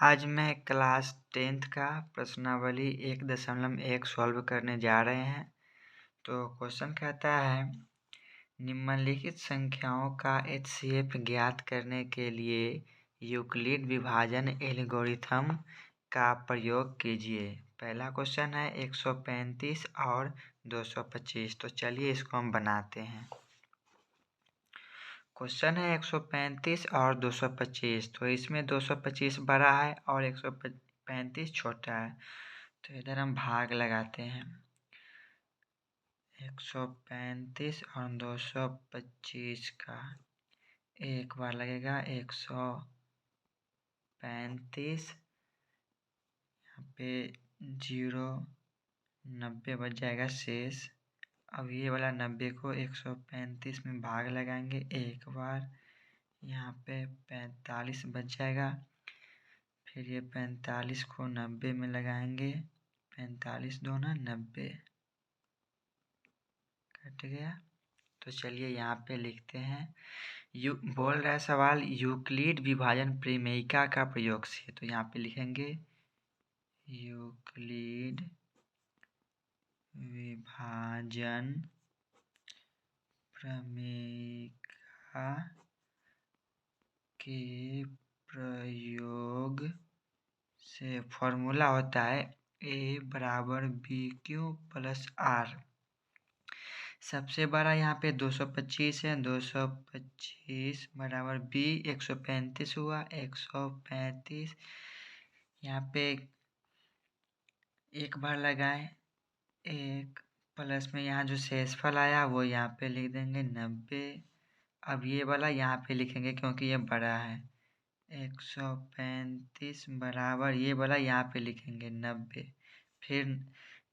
आज मैं class 10th का प्रश्नावली 1.1 सॉल्व करने जा रहे हैं। तो क्वेश्चन कहता है निम्नलिखित संख्याओं का HCF ज्ञात करने के लिए यूक्लिड विभाजन एल्गोरिथम का प्रयोग कीजिए। पहला क्वेश्चन है 135 और 225। तो चलिए इसको हम बनाते हैं। क्वेश्चन है 135 और 225। तो इसमें 225 बड़ा है और 135 छोटा है। तो इधर हम भाग लगाते हैं। 135 और 225 का एक बार लगेगा 135, यहाँ पे 0, 90 बच जाएगा शेष। अब ये वाला 90 को 135 में भाग लगाएंगे एक बार, यहाँ पे 45 बच जाएगा। फिर ये 45 को 90 में लगाएंगे, 45 दूना 90 कट गया। तो चलिए यहाँ पे लिखते हैं बोल रहा है सवाल यूक्लिड विभाजन प्रमेयिका का प्रयोग से। तो यहाँ पे लिखेंगे यूक्लिड विभाजन प्रमेयिका के प्रयोग से फॉर्मूला होता है A बराबर BQ प्लस R। सबसे बड़ा यहाँ पे 225 है, 225 बराबर B 135 हुआ, 135 यहाँ पे एक बार लगाएं, एक प्लस में यहाँ जो शेषफल आया वो यहाँ पे लिख देंगे 90। अब ये वाला यहाँ पे लिखेंगे क्योंकि ये बड़ा है, 135 बराबर ये वाला यहाँ पे लिखेंगे 90। फिर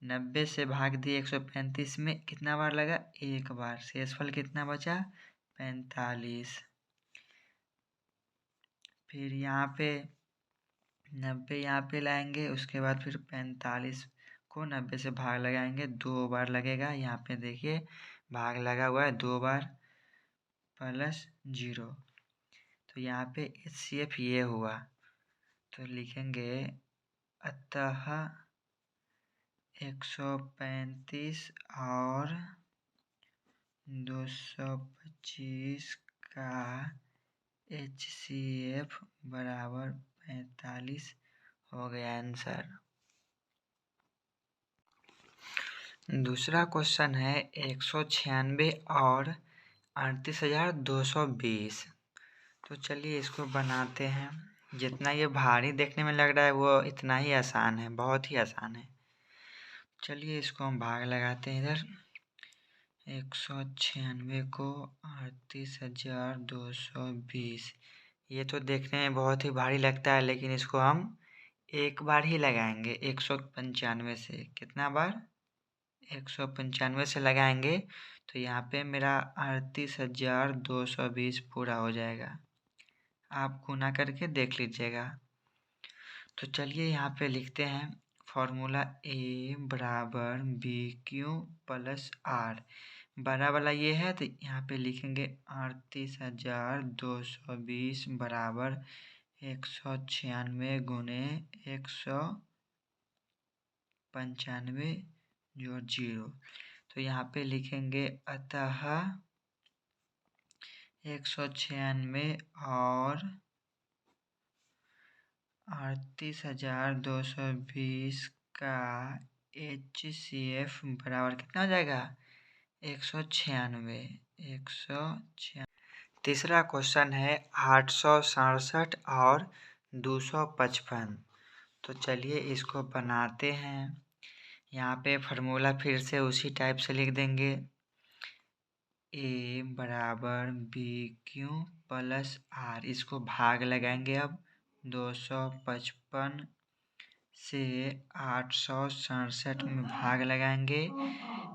90 से भाग दिए 135 में, कितना बार लगा, एक बार। शेषफल कितना बचा, 45। फिर यहाँ पे 90 यहाँ पे लाएंगे, उसके बाद फिर 45 को 90 से भाग लगाएंगे, दो बार लगेगा। यहाँ पे देखिए भाग लगा हुआ है दो बार, प्लस 0। तो यहाँ पे HCF ये हुआ। तो लिखेंगे अतः 135 और 225 का HCF बराबर 45 हो गया आंसर। दूसरा क्वेश्चन है 196 और 38,220। तो चलिए इसको बनाते हैं। जितना ये भारी देखने में लग रहा है वो इतना ही आसान है, बहुत ही आसान है। चलिए इसको हम भाग लगाते हैं। इधर 196 को 38,220, ये तो देखने में बहुत ही भारी लगता है, लेकिन इसको हम एक बार ही लगाएंगे 195 से। कितना बार, 195 से लगाएंगे। तो यहाँ पे मेरा 38,220 पूरा हो जाएगा। आप गुना करके देख लीजिएगा। तो चलिए यहाँ पे लिखते हैं फॉर्मूला A बराबर BQ प्लस R। बड़ा वाला ये है तो यहाँ पे लिखेंगे 38,220 बराबर 196 गुने 195 जोड़ 0। तो यहाँ पे लिखेंगे अतः 196 और 38,220 का HCF बराबर कितना हो जाएगा, 196। तीसरा क्वेश्चन है 867 और 255। तो चलिए इसको बनाते हैं। यहाँ पे फार्मूला फिर से उसी टाइप से लिख देंगे A बराबर BQ प्लस R। इसको भाग लगाएंगे। अब 255 से 867 में भाग लगाएंगे।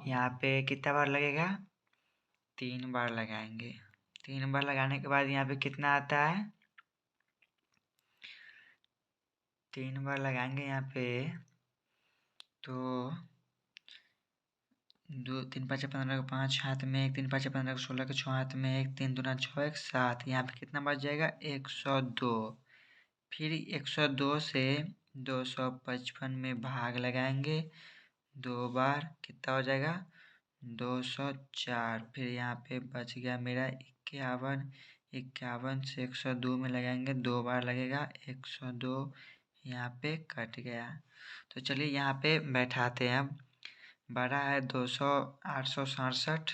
यहाँ पे कितना बार लगेगा, 3 बार लगाएंगे। 3 बार लगाने के बाद यहाँ पे कितना आता है, 3 बार लगाएंगे यहाँ पे। तो 2 3 5 15 को 5 हाथ में 1, 3 5 15 को 16 के 6 हाथ में 1, 3 दूना 6 1 7। यहाँ पे कितना बच जाएगा, 102। फिर 102 से 255 में भाग लगाएंगे 2 बार, कितना हो जाएगा 204। फिर यहाँ पे बच गया मेरा 51। 51 से 102 में लगाएंगे 2 बार लगेगा 102, यहाँ पे कट गया। तो चलिए यहाँ पे बैठाते हैं। अब बड़ा है 867,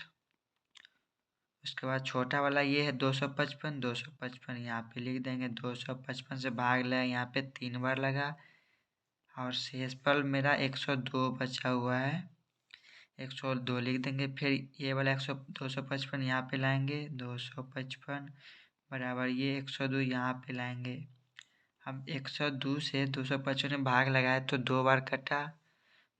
उसके बाद छोटा वाला ये है 255। 255 यहाँ पे लिख देंगे, 255 से भाग लगा, यहाँ पे 3 बार लगा और शेषफल मेरा 102 बचा हुआ है, 102 लिख देंगे। फिर ये वाला 255 यहाँ पे लाएंगे, 255 बराबर ये 102 यहाँ पे लाएंगे। अब 102 से 255 में भाग लगाए तो 2 बार कटा,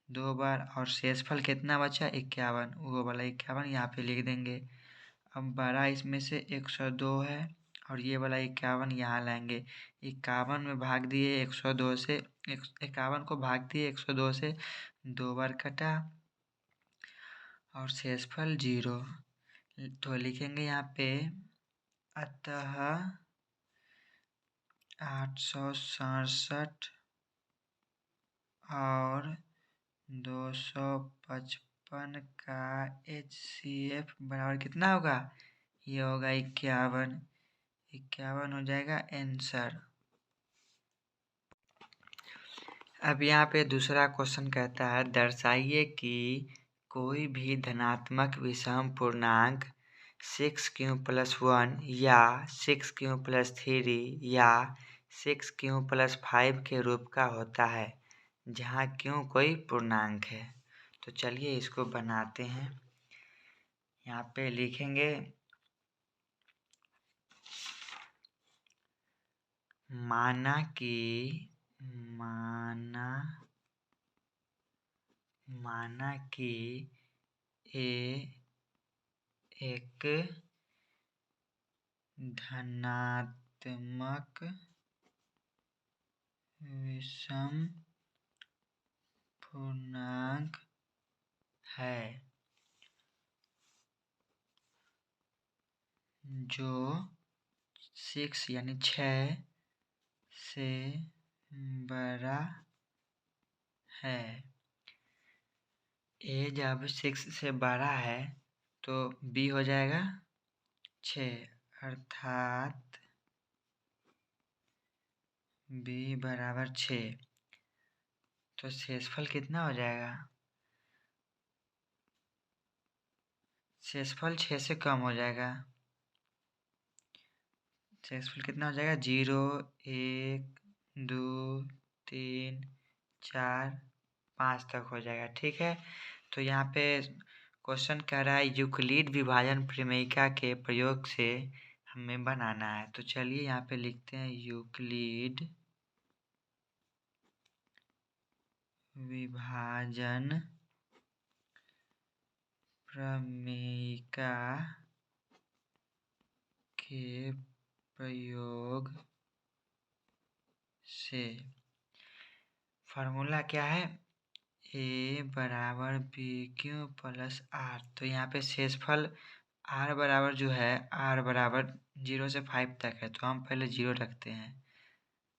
2 बार, और शेषफल कितना बचा 51, वो वाला 51 यहाँ पे लिख देंगे। अब बड़ा इसमें से 102 है और ये वाला 51 यहाँ लाएंगे। 51 में भाग दिए 102 से, 51 को भाग दिए 102 से, 2 बार कटा और शेषफल 0। तो लिखेंगे यहाँ पे अतः 867 और 255 का HCF बराबर कितना होगा, ये होगा 51। 51 हो जाएगा आंसर। अब यहाँ पे दूसरा क्वेश्चन कहता है दर्शाइए कि कोई भी धनात्मक विषम पूर्णांक 6q+1 या 6q+3 या 6q+5 के रूप का होता है जहाँ q कोई पूर्णांक है। तो चलिए इसको बनाते हैं। यहाँ पे लिखेंगे माना कि ए एक धनात्मक विषम पूर्णांक है जो 6 यानी 6 से बड़ा है। ए जब 6 से बड़ा है तो बी हो जाएगा 6, अर्थात बी बराबर 6। तो शेषफल कितना हो जाएगा, शेषफल 6 से कम हो जाएगा। शेषफल कितना हो जाएगा 0, 1, 2, 3, 4, 5 तक हो जाएगा। ठीक है, तो यहाँ पे क्वेश्चन कह रहा है यूक्लिड विभाजन प्रमेयिका के प्रयोग से हमें बनाना है। तो चलिए यहाँ पे लिखते हैं यूक्लिड विभाजन प्रमेयिका के प्रयोग से फार्मूला क्या है, ए बराबर बी क्यू प्लस आर। तो यहाँ पे शेषफल आर बराबर जो है, आर बराबर 0 से 5 तक है, तो हम पहले 0 रखते हैं।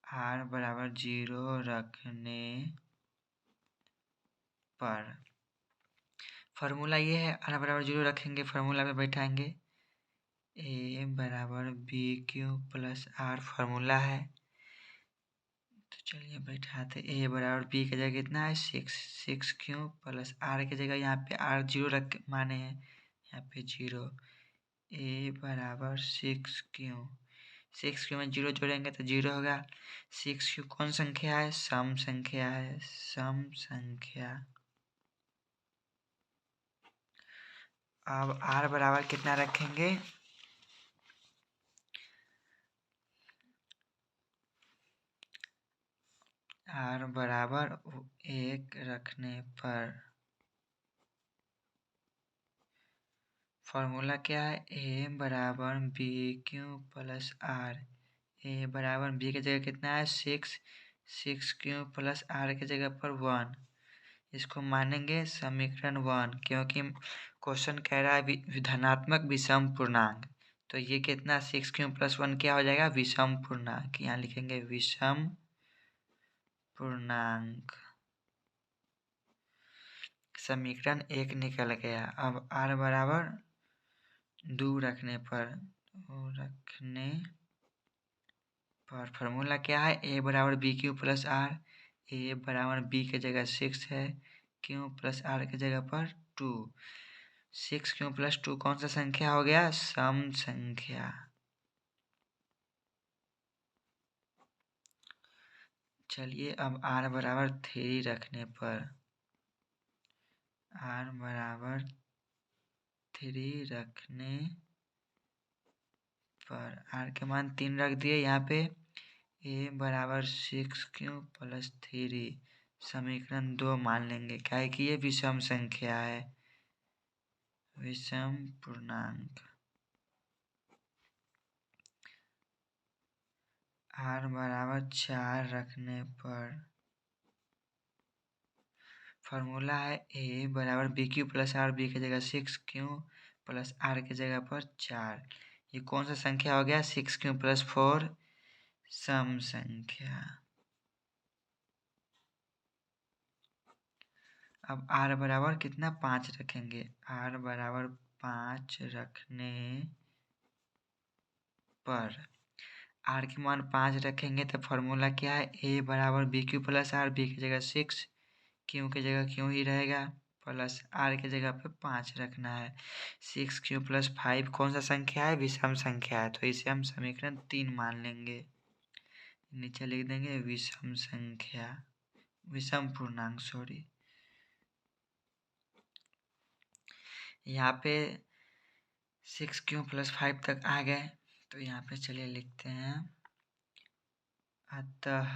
आर बराबर 0 रखने पर फार्मूला ये है, आर बराबर 0 रखेंगे, फार्मूला में बैठाएंगे ए बराबर B Q plus R formula है। तो चलिए बैठाते, ए बराबर बी की जगह कितना है 6 क्यू प्लस आर की जगह यहाँ पे आर 0 रख माने हैं, यहाँ पे 0। ए बराबर 6 क्यू में 0 जोड़ेंगे तो 0 होगा। 6 क्यू कौन संख्या है, सम संख्या है, सम संख्या। अब आर बराबर कितना रखेंगे, आर बराबर 1 रखने पर फॉर्मूला क्या है, ए बराबर बी क्यू प्लस आर। ए बराबर बी की जगह कितना है 6 क्यू प्लस आर की जगह पर 1। इसको मानेंगे समीकरण 1, क्योंकि क्वेश्चन कह रहा है धनात्मक विषम पूर्णांक, तो ये कितना 6 क्यों+1 क्या हो जाएगा, विषम पूर्णांक। यहाँ लिखेंगे विषम पूर्णांक। समीकरण 1 निकल गया। अब r बराबर 2 रखने पर फॉर्मूला क्या है, a बराबर BQ+R। a बराबर b के जगह 6 है, Q+R के जगह पर 2। 6Q+2 कौन सा संख्या हो गया, सम संख्या। चलिए अब r बराबर 3 रखने पर r के मान 3 रख दिए। यहाँ पे a बराबर 6Q+3 समीकरण 2 मान लेंगे, क्या है कि ये विषम संख्या है, विषम पूर्णांक। r बराबर 4 रखने पर फॉर्मूला है a बराबर BQ+R, b की जगह 6Q+R की जगह पर 4। ये कौन सा संख्या हो गया, 6Q+4 सम संख्या। अब r बराबर कितना, 5 रखेंगे। r बराबर 5 रखने पर r के मान 5 रखेंगे तो फॉर्मूला क्या है, a बराबर BQ+R, b की जगह 6, Q की जगह Q ही रहेगा, प्लस r की जगह पे 5 रखना है। 6Q+5 कौन सा संख्या है, विषम संख्या है, तो इसे हम समीकरण 3 मान लेंगे। नीचे लिख देंगे विषम संख्या, विषम पूर्णांक सॉरी। यहाँ पे 6Q+5 तक आ गए, तो यहाँ पे चलिए लिखते हैं, अतः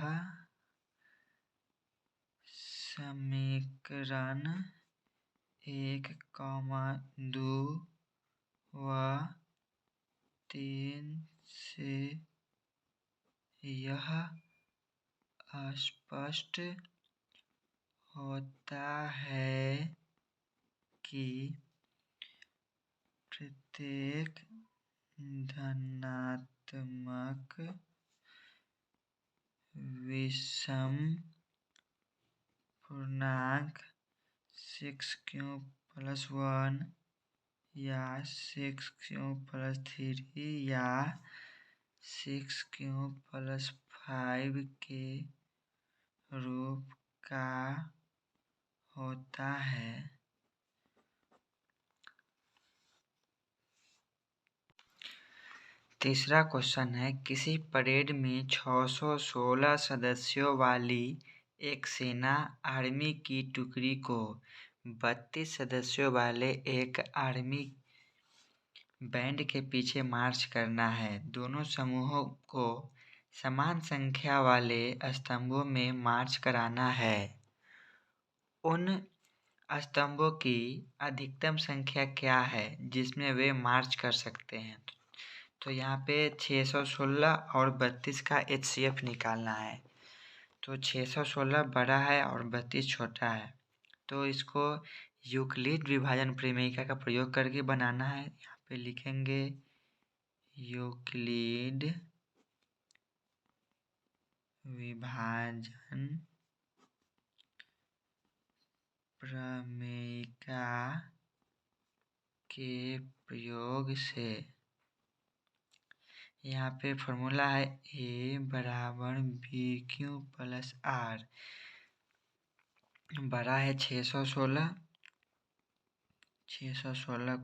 समीकरण 1, 2 व 3 से यह स्पष्ट होता है कि प्रत्येक धनात्मक विषम पूर्णांक 6Q+1 या 6Q+3 या 6Q+5 के रूप का होता है। तीसरा क्वेश्चन है, किसी परेड में 616 सदस्यों वाली एक सेना आर्मी की टुकड़ी को 32 सदस्यों वाले एक आर्मी बैंड के पीछे मार्च करना है। दोनों समूहों को समान संख्या वाले स्तंभों में मार्च कराना है। उन स्तंभों की अधिकतम संख्या क्या है जिसमें वे मार्च कर सकते हैं। तो यहाँ पे 616 और 32 का HCF निकालना है। तो 616 बड़ा है और 32 छोटा है, तो इसको यूक्लिड विभाजन प्रमेय का प्रयोग करके बनाना है। यहाँ पे लिखेंगे यूक्लिड विभाजन प्रमेय के प्रयोग से। यहाँ पे फॉर्मूला है a बराबर BQ+R, बड़ा है 616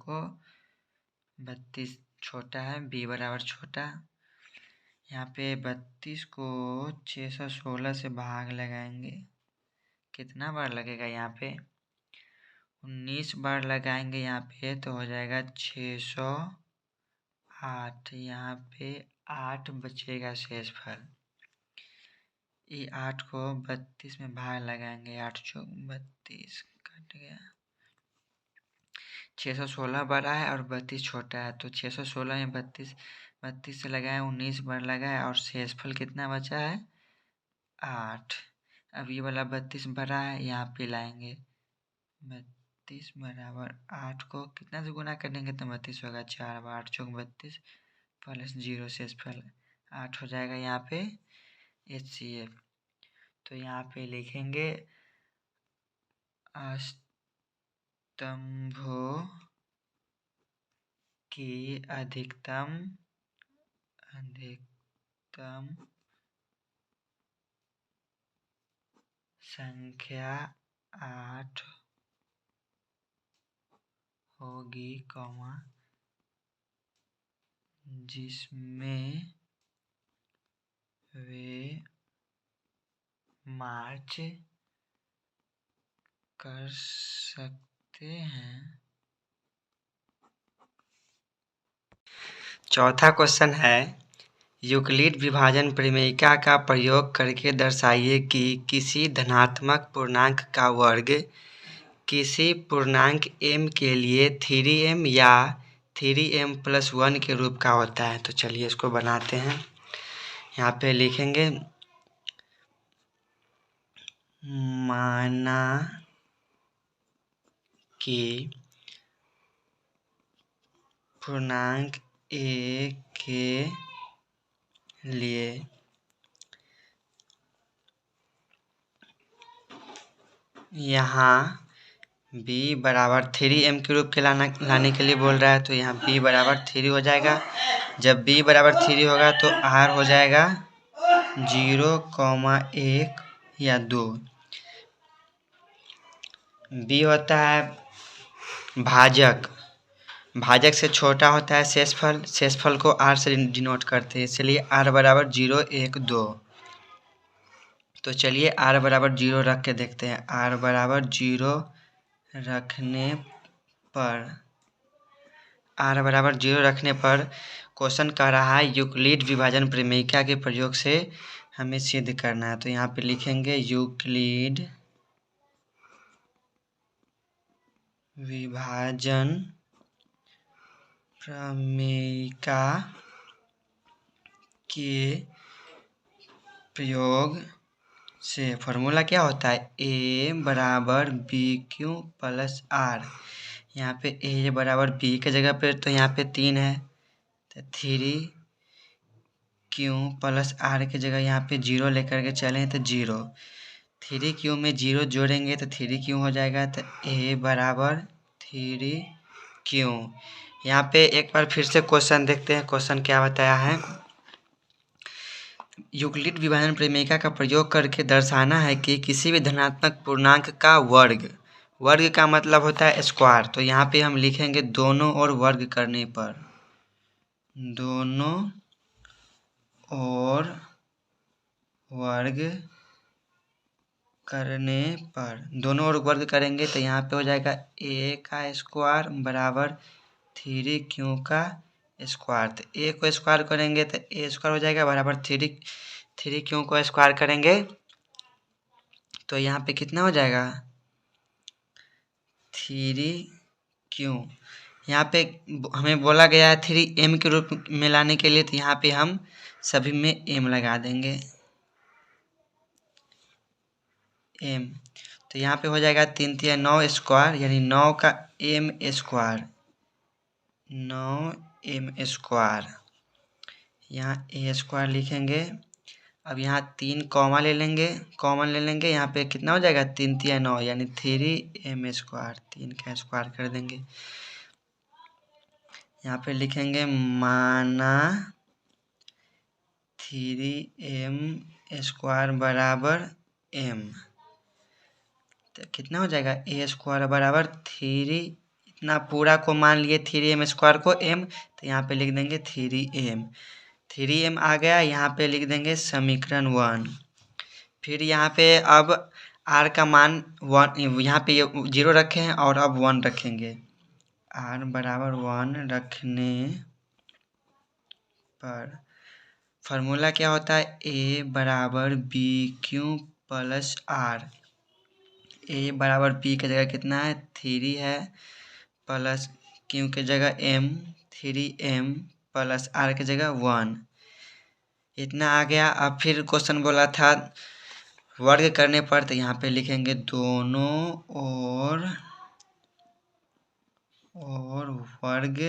को 32 छोटा है, b बराबर छोटा। यहाँ पे 32 को 616 से भाग लगाएंगे, कितना बार लगेगा, यहाँ पे 19 बार लगाएंगे। यहाँ पे तो हो जाएगा 608। यहाँ पे 8 बचेगा शेषफल। ये 8 को 32 में भाग लगाएंगे, 8 चौक 32 कट गया। 616 बड़ा है और 32 छोटा है, तो 616 में 32 से लगाए 19 बार लगाए और शेषफल कितना बचा है 8। अब ये वाला 32 बड़ा है, यहाँ पे लाएंगे 32 बराबर 8 को कितना से गुना करेंगे तो 32 होगा, 4 बार 8 चौक 32, प्लस 0 शेषफल 8 हो जाएगा यहाँ पे HCF। तो यहाँ पे लिखेंगे स्तंभों की अधिकतम संख्या 8 होगी, जिसमें वे मार्च कर सकते हैं। चौथा क्वेश्चन है, यूक्लिड विभाजन प्रमेयिका का प्रयोग करके दर्शाइए कि किसी धनात्मक पूर्णांक का वर्ग किसी पूर्णांक m के लिए 3m या 3m+1 के रूप का होता है। तो चलिए इसको बनाते हैं। यहाँ पे लिखेंगे माना कि पूर्णांक a के लिए यहाँ b बराबर 3m के रूप के लाने के लिए बोल रहा है। तो यहाँ b बराबर 3 हो जाएगा। जब b बराबर 3 होगा तो r हो जाएगा 0, 1 या 2। b होता है भाजक, भाजक से छोटा होता है शेषफल, शेषफल को r से डिनोट करते हैं, इसलिए r बराबर 0, 1, 2। तो चलिए r बराबर 0 रख के देखते हैं। r बराबर 0 रखने पर क्वेश्चन कह रहा है यूक्लिड विभाजन प्रमेयिका के प्रयोग से हमें सिद्ध करना है। तो यहाँ पे लिखेंगे यूक्लिड विभाजन प्रमेयिका के प्रयोग से फॉर्मूला क्या होता है, a बराबर BQ+R। यहाँ पे a बराबर b के जगह पे तो यहाँ पे 3 है, तो 3Q+R के जगह यहाँ पे 0 लेकर के चलें तो 0, 3Q में 0 जोड़ेंगे तो 3Q हो जाएगा। तो a बराबर 3Q। यहाँ पे एक बार फिर से क्वेश्चन देखते हैं, क्वेश्चन क्या बताया है। यूक्लिड विभाजन प्रमेयिका का प्रयोग करके दर्शाना है कि किसी भी धनात्मक पूर्णांक का वर्ग, वर्ग का मतलब होता है स्क्वायर। तो यहाँ पे हम लिखेंगे दोनों ओर वर्ग करने पर, दोनों ओर वर्ग करेंगे तो यहाँ पे हो जाएगा a का स्क्वायर बराबर 3Q का स्क्वायर। तो a को स्क्वायर करेंगे तो a स्क्वायर हो जाएगा बराबर 3Q को स्क्वायर करेंगे तो यहाँ पे कितना हो जाएगा 3Q। यहाँ पे हमें बोला गया है 3m के रूप में लाने के लिए, तो यहाँ पे हम सभी में m लगा देंगे m। तो यहाँ पे हो जाएगा 3 3 9 स्क्वायर, यानी 9 का m स्क्वायर, 9m स्क्वायर। यहाँ a स्क्वायर लिखेंगे। अब यहाँ 3 कॉमन ले लेंगे, यहाँ पे कितना हो जाएगा 3 3 9, यानी 3m स्क्वायर, 3 का स्क्वायर कर देंगे। यहाँ पे लिखेंगे माना 3m स्क्वायर बराबर m। तो कितना हो जाएगा a स्क्वायर बराबर 3, इतना पूरा को मान लिए 3m स्क्वायर को m, तो यहाँ पे लिख देंगे 3m आ गया। यहाँ पे लिख देंगे समीकरण 1। फिर यहाँ पे अब r का मान 1, यहाँ पे 0 रखे हैं और अब 1 रखेंगे। r बराबर 1 रखने पर फार्मूला क्या होता है, a बराबर BQ+R। a बराबर b के जगह कितना है 3 है, प्लस q के जगह m, 3m प्लस r के जगह 1, इतना आ गया। अब फिर क्वेश्चन बोला था वर्ग करने पर, तो यहाँ पे लिखेंगे दोनों ओर वर्ग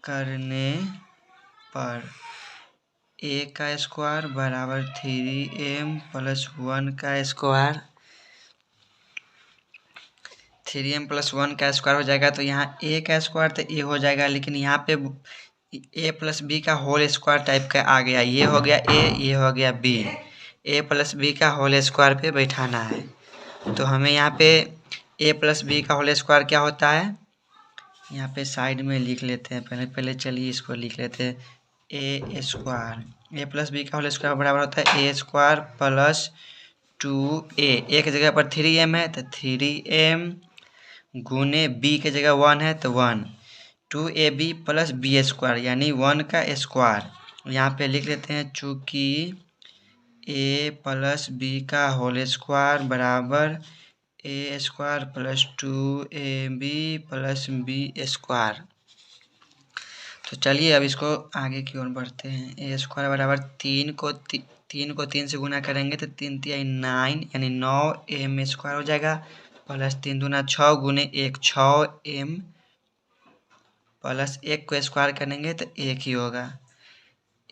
करने पर a का स्क्वायर बराबर 3m प्लस 1 का स्क्वायर 3m प्लस 1 का स्क्वायर हो जाएगा। तो यहाँ a का स्क्वायर तो a हो जाएगा, लेकिन यहाँ पे a प्लस बी का होल स्क्वायर टाइप का आ गया। ये हो गया a, ये हो गया b। a प्लस बी का होल स्क्वायर पे बैठाना है। तो हमें यहाँ पे a प्लस बी का होल स्क्वायर क्या होता है, यहाँ पे साइड में लिख लेते हैं। पहले चलिए इसको लिख लेते हैं। a square a plus B का होल स्क्वायर बराबर होता है a square plus 2a। a की जगह पर 3m है तो 3m गुने b की जगह 1 है तो 1 2ab प्लस बी स्क्वायर यानी 1 का स्क्वायर यहाँ पे लिख लेते हैं। चूँकि a प्लस बी का होल स्क्वायर बराबर a square plus 2ab plus B square. तो चलिए अब इसको आगे की ओर बढ़ते हैं। a स्क्वायर बराबर 3 को 3 से गुना करेंगे तो 3 3 9 यानी 9m स्क्वायर हो जाएगा प्लस 3 दूना 6 गुने 1 6m प्लस 1 को स्क्वायर करेंगे तो 1 ही होगा।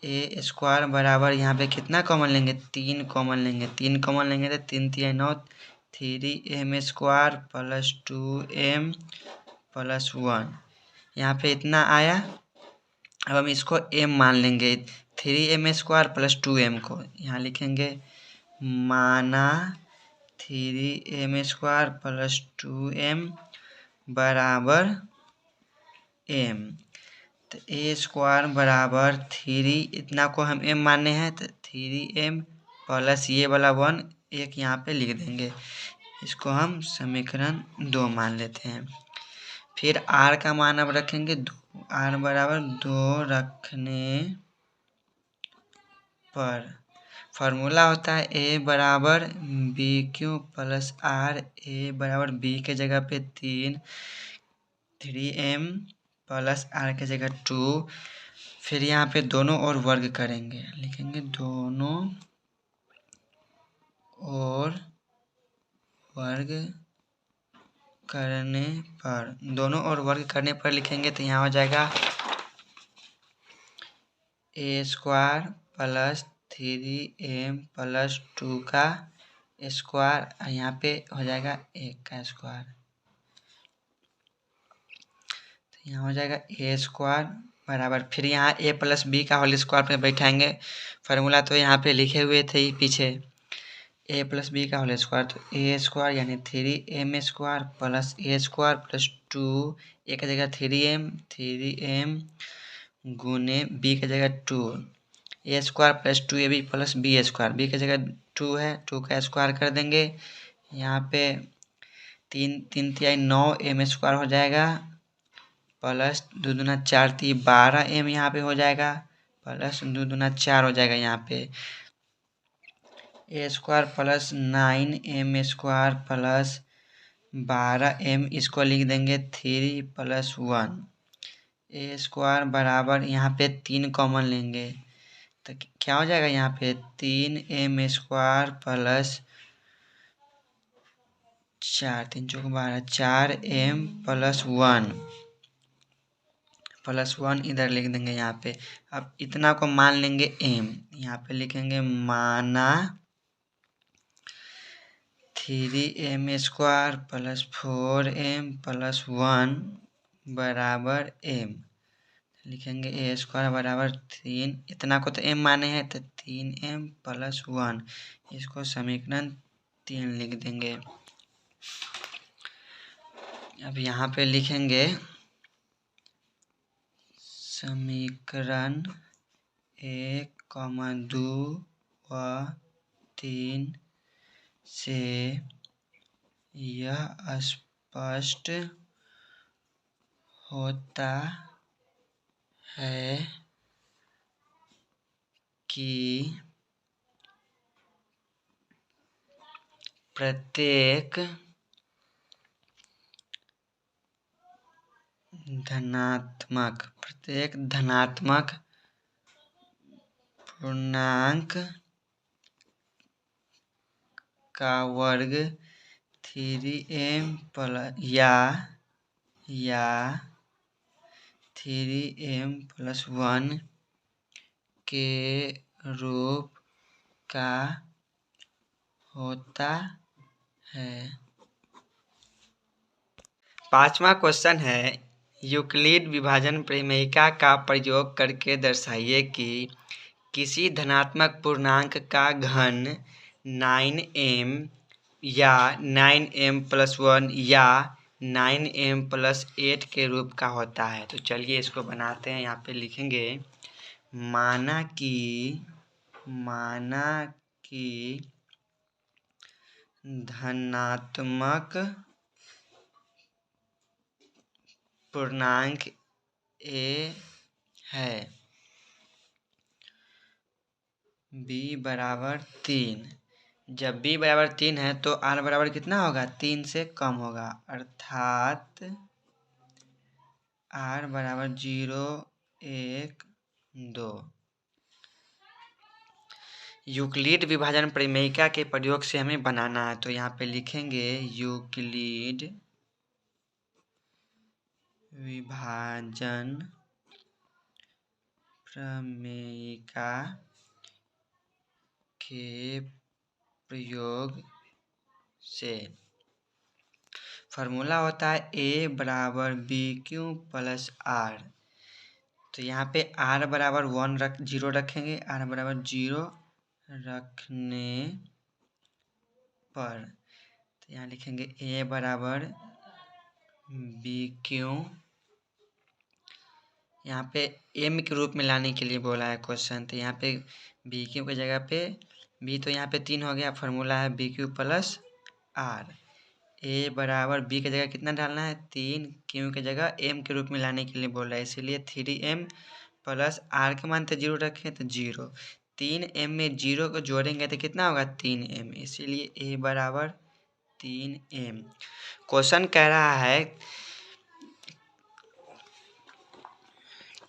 a स्क्वायर बराबर यहाँ पे कितना कॉमन लेंगे, 3 कॉमन लेंगे। 3 कॉमन लेंगे तो 3 3 9 3m square plus 2m plus 1 यहाँ पे इतना आया। अब हम इसको m मान लेंगे। 3m स्क्वायर प्लस 2m को यहाँ लिखेंगे माना 3m स्क्वायर प्लस 2m बराबर m। तो a स्क्वायर बराबर 3 इतना को हम m माने हैं तो 3m प्लस ये वाला 1 एक यहाँ पे लिख देंगे। इसको हम समीकरण 2 मान लेते हैं। फिर r का मान अब रखेंगे 2। r बराबर 2 रखने पर फार्मूला होता है a बराबर B Q plus r। a बराबर b के जगह पे 3m प्लस r के जगह 2। फिर यहाँ पे दोनों ओर वर्ग करेंगे, लिखेंगे दोनों ओर वर्ग करने पर। दोनों ओर वर्ग करने पर लिखेंगे तो यहाँ हो जाएगा a square plus 3m plus 2 का स्क्वायर यहाँ पे हो जाएगा 1 का स्क्वायर। तो यहाँ हो जाएगा a स्क्वायर बराबर फिर यहाँ a प्लस बी का होल स्क्वायर पे बैठाएंगे। फार्मूला तो यहाँ पे लिखे हुए थे ही पीछे a प्लस बी का होल स्क्वायर। तो a स्क्वायर यानी 3m square plus a square plus 2 एक जगह 3m गुने b की जगह 2 a square plus 2ab plus b square. b की जगह 2 है 2 का स्क्वायर कर देंगे। यहाँ पे 3 3 3 9m स्क्वायर हो जाएगा प्लस 2 दूना 4 3 12m यहाँ पे हो जाएगा प्लस 2 दूना 4 हो जाएगा। यहाँ पे a square plus 9m square plus 12m इसको लिख देंगे 3 प्लस 1 a स्क्वायर बराबर यहाँ पे 3 कॉमन लेंगे तो क्या हो जाएगा, यहाँ पे 3m स्क्वायर प्लस 4 3 चौक 12 4m प्लस 1 इधर लिख देंगे यहाँ पे। अब इतना को मान लेंगे m, यहाँ पे लिखेंगे माना 3m square plus 4m plus 1 बराबर m। लिखेंगे a स्क्वायर बराबर 3 इतना को तो m माने हैं तो 3m प्लस 1 इसको समीकरण 3 लिख देंगे। अब यहाँ पे लिखेंगे समीकरण 1, 2 व 3 से यह स्पष्ट होता है कि प्रत्येक धनात्मक पूर्णांक का वर्ग 3m या 3m+1 के रूप का होता है। 5वां क्वेश्चन है, यूक्लिड विभाजन प्रमेयिका का प्रयोग करके दर्शाइए कि किसी धनात्मक पूर्णांक का घन 9m या 9m+1 या 9m+8 के रूप का होता है। तो चलिए इसको बनाते हैं। यहाँ पे लिखेंगे माना कि धनात्मक पूर्णांक a है, b बराबर 3। जब b बराबर 3 है तो r बराबर कितना होगा? 3 से कम होगा, अर्थात r बराबर 0, 1, 2। यूक्लिड विभाजन प्रमेयिका के प्रयोग से हमें बनाना है। तो यहाँ पे लिखेंगे यूक्लिड विभाजन प्रमेयिका के प्रयोग से फॉर्मूला होता है a बराबर BQ+R। तो यहाँ पे r बराबर 0 रखेंगे, r बराबर 0 रखने पर तो यहाँ लिखेंगे a बराबर BQ, यहाँ पे m के रूप में लाने के लिए बोला है क्वेश्चन। तो यहाँ पे BQ की जगह पे b तो यहाँ पे 3 हो गया, फार्मूला है BQ+R। a बराबर b की जगह कितना डालना है? 3, q की जगह m के रूप में लाने के लिए बोल रहा है, इसीलिए 3m+r के मान तो 0 रखें तो 0। 3m में 0 को जोड़ेंगे तो कितना होगा? 3m, इसीलिए a बराबर 3m। क्वेश्चन कह रहा है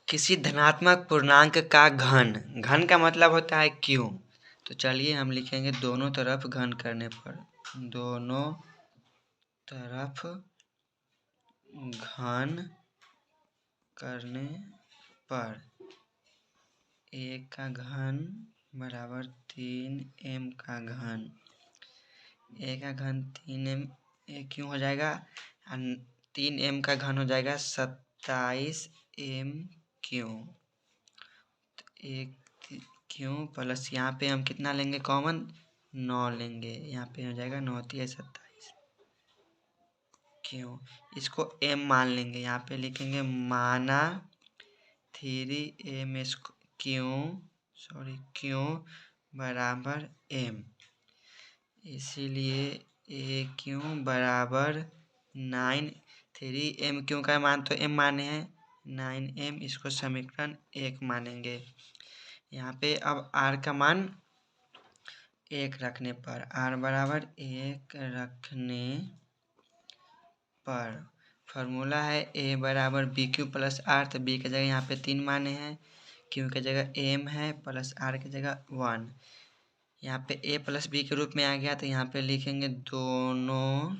किसी धनात्मक पूर्णांक का घन का मतलब होता है q। तो चलिए हम लिखेंगे दोनों तरफ घन करने पर, दोनों तरफ घन करने पर a का घन बराबर 3m का घन, a का घन 3m क्यों हो जाएगा? 3m का घन हो जाएगा 27m क्यों। तो एक क्यों प्लस यहाँ पे हम कितना लेंगे कॉमन? 9 लेंगे, यहाँ पे हो जाएगा 9 × 27 क्यों। इसको m मान लेंगे, यहाँ पे लिखेंगे माना 3m क्यों बराबर m, इसीलिए a क्यों बराबर 9। 3m क्यों का मान तो m माने हैं, 9m, इसको समीकरण 1 मानेंगे। यहाँ पे अब r का मान 1 रखने पर, r बराबर 1 रखने पर फार्मूला है a बराबर BQ+R। तो b की जगह यहाँ पे 3 माने हैं, q की जगह m है, प्लस r की जगह 1। यहाँ पे a प्लस b के रूप में आ गया, तो यहाँ पे लिखेंगे दोनों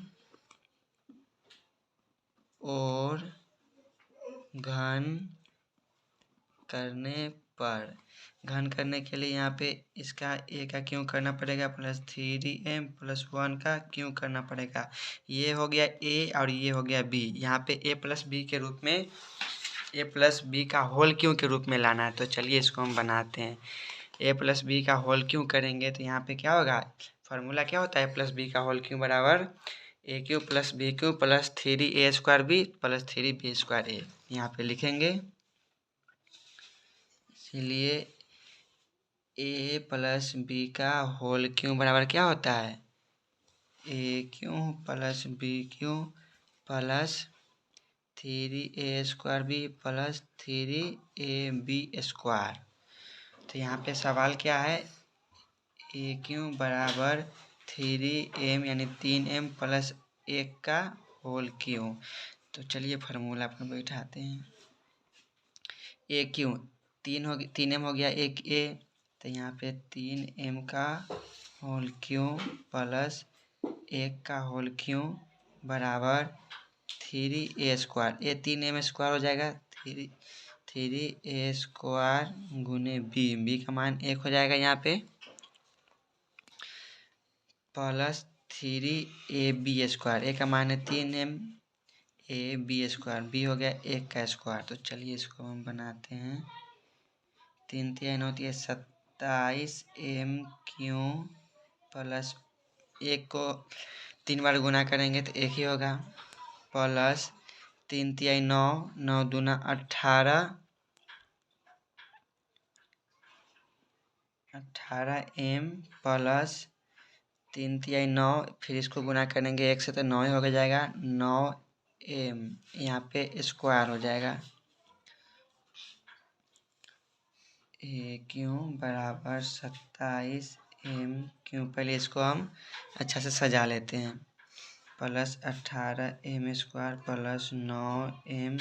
और घन करने पर। घन करने के लिए यहाँ पे इसका a का क्यों करना पड़ेगा, प्लस 3m+1 का क्यों करना पड़ेगा। ये हो गया a और ये हो गया b। यहाँ पे a प्लस b के रूप में, a प्लस b का होल क्यों के रूप में लाना है। तो चलिए इसको हम बनाते हैं। a प्लस b का होल क्यों करेंगे तो यहाँ पे क्या होगा? फार्मूला क्या होता है? प्लस b का होल क्यों बराबर a³ + b³ + 3a² + 3b²a। यहाँ पे लिखेंगे, इसलिए a प्लस b का होल क्यों बराबर क्या होता है? a³ + b³ + 3a² + 3ab²। तो यहाँ पे सवाल क्या है? a³ बराबर 3m यानी 3m + 1 का होल क्यों। तो चलिए फार्मूला पर बैठाते हैं। a³ 3m हो गया 1a, तो यहाँ पे 3m का होल क्यों प्लस 1 का होल क्यों बराबर 3a²। ये 3m² हो जाएगा, थ्री ए स्क्वायर गुने बी का मान 1 हो जाएगा यहाँ पे, प्लस 3ab स्क्वायर, ए का मान है 3m, A B square, B हो गया 1 का स्क्वायर। तो चलिए इसको हम बनाते हैं। 3 3 9 3 27 एम क्यू प्लस 1 को 3 बार गुना करेंगे तो 1 ही होगा, प्लस 3 3 9 9 दूना 18 एम प्लस 3 3 9, फिर इसको गुना करेंगे 1 से तो 9 ही हो जाएगा, 9 एम यहाँ पे स्क्वायर हो जाएगा। ए क्यू बराबर 27 एम क्यू, पहले इसको हम अच्छा से सजा लेते हैं, plus 18 m square plus 9 m,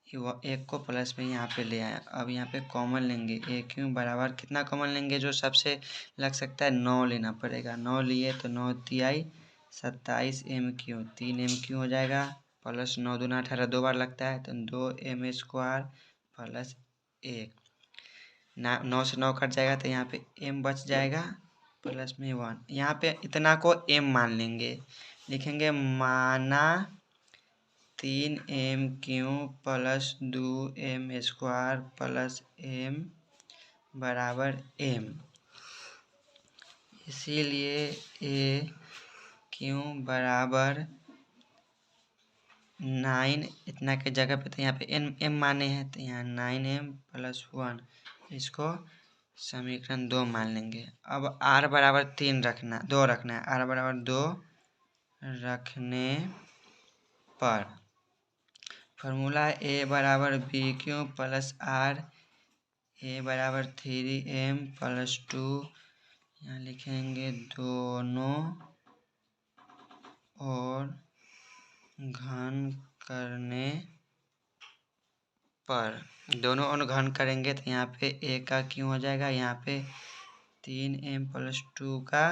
1 को प्लस में यहाँ पे ले आया। अब यहाँ पे कॉमन लेंगे, ए क्यू बराबर कितना कॉमन लेंगे, जो सबसे लग सकता है 9 लेना पड़ेगा, 9 लिए तो 9 तिहाई 27 एम क्यू, 3 एम क्यू हो जाएगा, प्लस 9 दूना 18 2 बार लगता है तो 2 एम स्क्वायर प्लस 1, 9 से 9 कट जाएगा तो यहाँ पे m बच जाएगा, प्लस में 1, यहाँ पे इतना को m मान लेंगे, लिखेंगे माना 3 m cube plus 2 m square plus m बराबर m, इसीलिए ए क्यू बराबर 9, इतना के जगह पे तो यहाँ पे m माने हैं तो यहाँ 9m प्लस 1, इसको समीकरण 2 मान लेंगे। अब r बराबर 2 रखना है, r बराबर 2 रखने पर फॉर्मूला a बराबर B Q plus r, a बराबर 3m प्लस 2, यहाँ लिखेंगे दोनों और घन करने पर, दोनों और घन करेंगे तो यहाँ पे a का क्यों हो जाएगा, यहाँ पे 3m प्लस 2 का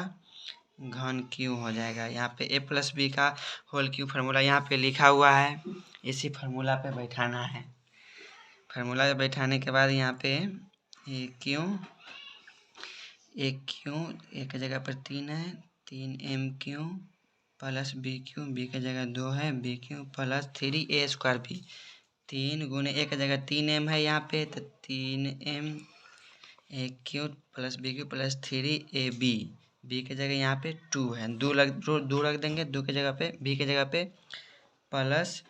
घन क्यों हो जाएगा, यहाँ पे a प्लस बी का होल क्यू फार्मूला यहाँ पे लिखा हुआ है, इसी फार्मूला पे बैठाना है। फार्मूला पे बैठाने के बाद यहाँ पे a क्यों एक की जगह पर 3 है, 3m cube plus b cube, b की जगह 2 है, b Q plus 3a square b, 3 गुने एक की जगह 3m है यहाँ पे तो 3m a cube plus b Q plus 3ab, b की जगह यहाँ पे 2 है, 2 रख देंगे, 2 की जगह पे बी की जगह पे प्लस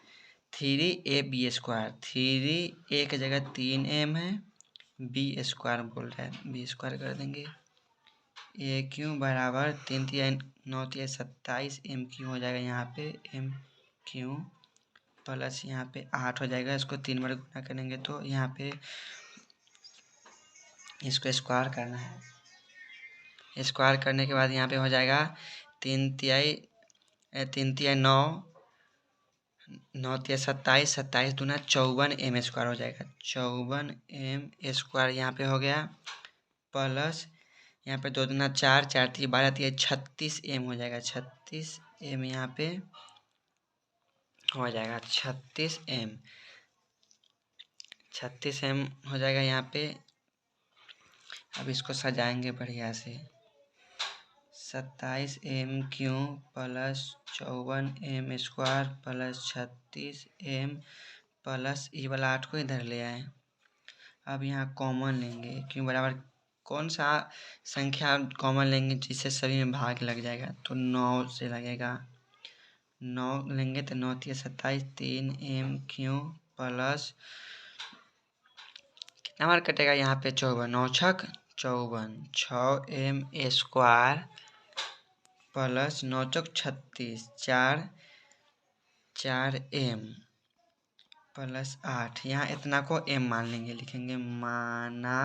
3ab स्क्वायर, 3 ए की जगह 3m है, बी स्क्वायर बोल रहा है, बी स्क्वायर कर देंगे, ए क्यू बराबर 3 3 9 3 27 एम क्यू हो जाएगा, यहाँ पे एम क्यू प्लस यहाँ पे 8 हो जाएगा, इसको 3 बार गुना करेंगे तो यहाँ पे इसको स्क्वायर करना है, स्क्वायर करने के बाद यहाँ पे हो जाएगा 3 तिहाई 9 9 तिहाई 27, 27 दूना 54 एम स्क्वायर हो जाएगा, 54 एम स्क्वायर यहाँ पे हो गया, प्लस यहाँ पे 2 दूना 4 4 3 12 3 36 एम हो जाएगा, 36 एम यहाँ पे हो जाएगा, 36 एम हो जाएगा यहाँ पे। अब इसको सजाएंगे बढ़िया से, 27 m cube plus 54 m square plus 36 m plus ये वाला 8 को इधर ले आए। अब यहाँ कॉमन लेंगे, क्यों बराबर कौन सा संख्या कॉमन लेंगे जिससे सभी में भाग लग जाएगा, तो 9 से लगेगा, 9 लेंगे तो 9 3 27, 3 एम क्यू प्लस कितना बार कटेगा यहाँ पे 54, 9 छक 54, 6 एम स्क्वायर प्लस 9 चौक 36, 4 एम प्लस 8, यहाँ इतना को m मान लेंगे, लिखेंगे माना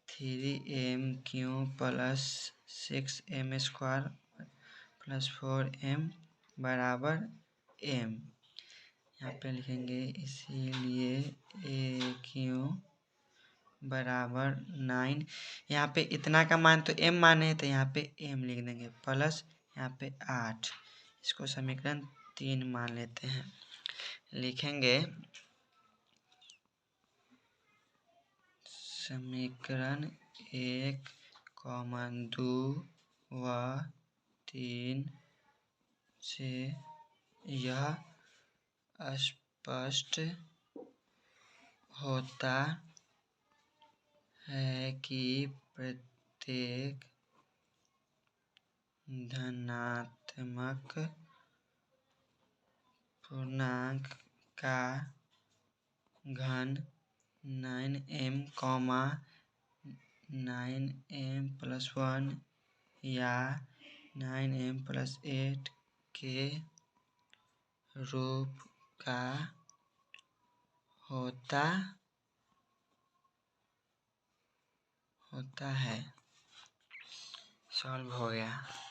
3 m cube plus 6 m square plus 4 m बराबर m, यहाँ पे लिखेंगे इसीलिए ए क्यू बराबर 9, यहाँ पे इतना का मान तो m माने हैं तो यहाँ पे m लिख देंगे, प्लस यहाँ पे 8, इसको समीकरण 3 मान लेते हैं, लिखेंगे समीकरण 1, 2 व 3 से यह स्पष्ट होता है कि प्रत्येक धनात्मक पूर्णांक का घन 9m, 9m+1 या 9m+8 के रूप का होता है। सॉल्व हो गया।